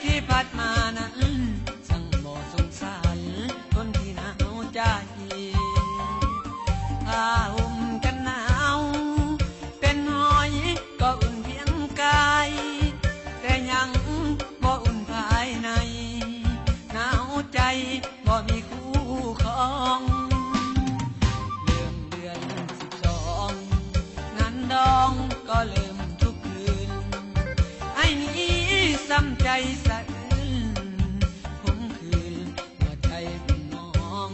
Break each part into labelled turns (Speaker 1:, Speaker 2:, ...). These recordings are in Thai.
Speaker 1: ที่พัดมานั้นสั่งบ่สงสารคนที่หนาวใจผ้าห่มกันหนาวเป็นหอยก็อุ่นเพียงกายแต่ยังบ่อุ่นภายในหนาวใจบ่มีคู่ครองเริ่มเดือน12นั้นดองก็เริ่มทุกคืนไอ้นี้ซ้ำใจสะอื้นผมคืนหัวใจเป็นน้อง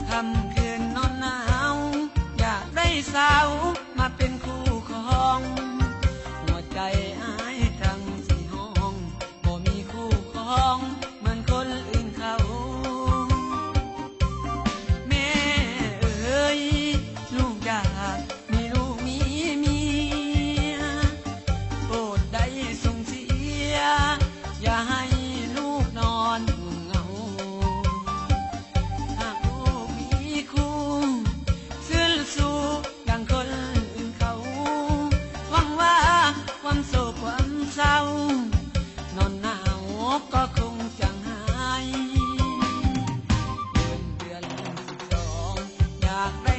Speaker 1: คำคืนนอนหนาวอยากได้สาวมาเป็นคู่ครองหัวใจอ้ายทั้งสี่ห้องบ่มีคู่ครองเหมือนคนอื่นเขาแม่เอ๋ยลูกอยากมีลูกมีเมียโปรดได้ส่งเสียอย่าให้ลูกนอนเหงาหากลูกมีคู่ขึ้นสู่ดังคนอื่นเขาหวังว่าความโศกความเศร้านอนหนาวก็คงจะหายเดือน12อยากได้